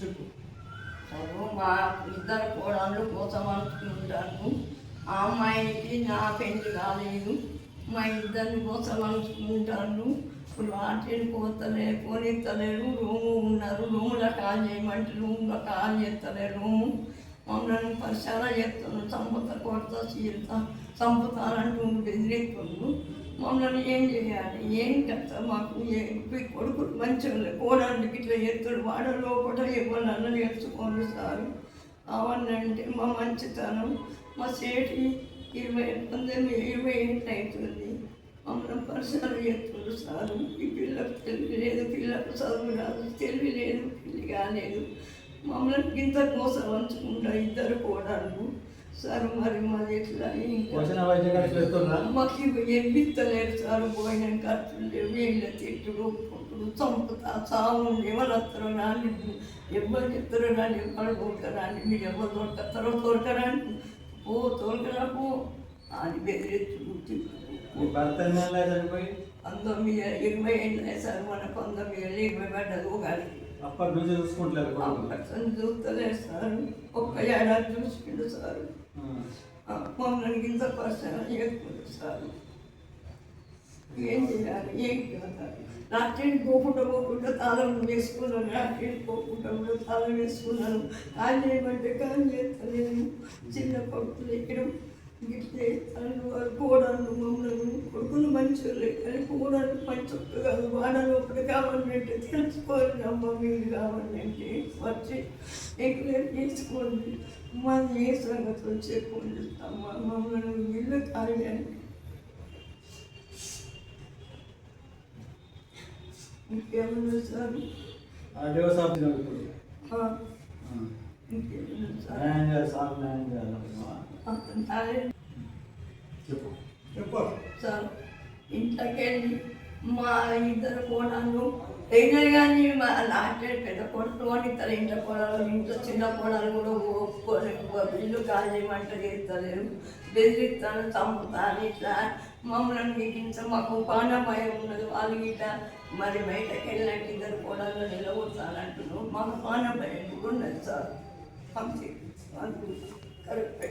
చదువు మా ఇద్దరు కోడళ్ళు కోసం అనుకుంటాను. ఆ అమ్మాయికి నా పెళ్లి కాలేదు, మా ఇద్దరిని కోసం అనుకుంటాను. లాంటిని పోనెత్తలేరు. రూము ఉన్నారు, రూములో కాల్ చేయమంటే రూమ్లో కాల్ చేస్తలేరు. రూము మమ్మల్ని పరిసర చేస్తున్నాడు, చంపుతా కొడతా చీరుతా చంపుతానంటూ బెదిరిస్తుండు. మమ్మల్ని ఏం చేయాలి, ఏం చెప్తా? మాకు కొడుకులు మంచిగా కోడానికి ఇట్లా ఎత్తుడు వాడ లోపల ఎవరన్నా నేర్చుకోండి సార్. అవన్నీ అంటే మా మంచితనం. మా సేటి 20 ఏళ్ళు అవుతుంది. మమ్మల్ని పరిసరాలు చేస్తున్నారు సార్. ఈ పిల్లకు తెలివి లేదు, పిల్లకు చదువు రాదు, తెలివి లేదు, పెళ్లి కాలేదు. మమ్మల్ని ఇంత కోసం వంచుకుంటా ఇద్దరు కోడళ్ళు సార్. మరి మాది ఎట్లా మాకు ఎవ్విత్తలేరు సార్. పోయిన ఖర్చులు లేవు, వీళ్ళ తిట్టుడు పుట్టుడు చంపుతా చావు. ఎవరు వస్తారో రాని, ఎవరు చెప్తారో రాని, ఎవరు దొరకరాని, మీరు ఎవరు దొరకతారో దొరకరాని, తోలకరా పో అని బెదిరించుడు. 1920 ఏళ్ళు సార్. మన 1920 పడ్డది ఒకటి. అప్పటి నుంచి చూసుకుంటలేదు, చూస్తలేదు సార్. ఒక్క ఏడాది చూసుకుంటు సార్. మమ్మల్ని ఇంత పరిశ్రమ చేసుకుంటు సార్. ఏం చేయాలి, ఏం కాదు. రాత్రికి పోకుండా తాళం వేసుకున్నాను, రాత్రికి పోకుండా కూడా తాళం వేసుకున్నాను. కాల్ చేయమంటే కాల్ చేస్తలేను. చిన్న కొడుకులు ఇక్కడ కోడళ్ళు మమ్మల్ని కొడుకులు మంచిగా కానీ కోడళ్ళు మంచి కాదు. వాడలు ఒకటి కావాలంటే తెలుసుకోవాలి. అమ్మ మీరు కావాలంటే వచ్చి ఎంక్వైరీ చేసుకోండి. మాది ఏ సంగతులు చెప్పండి అమ్మ. మమ్మల్ని ఇల్లు తాగండి. ఇంకేమన్నా సార్? సార్ ఇంట్లోకి వెళ్ళి మా ఇద్దరు కోడళ్ళు అయినా కానీ మా నాటే పెద్ద కొడుకు అని ఇద్దరు ఇంట్లో కోడలు, ఇంట్లో చిన్న కోడలు కూడా ఒప్పుకొని ఇల్లు కాల్ చేయమంటే చేస్తలేరు. బెదిరిస్తాను, చంపుతాను. ఇట్లా మమ్మల్ని గిట్టించ మాకు ప్రాణభయం ఉన్నది. వాళ్ళు ఇట్లా మరి బయటకు వెళ్ళినట్టు ఇద్దరు కోడళ్ళు నిలబడతానంటున్నాను. మాకు ప్రాణభయం కూడా ఉన్నది సార్. అంతే, కరెక్ట్.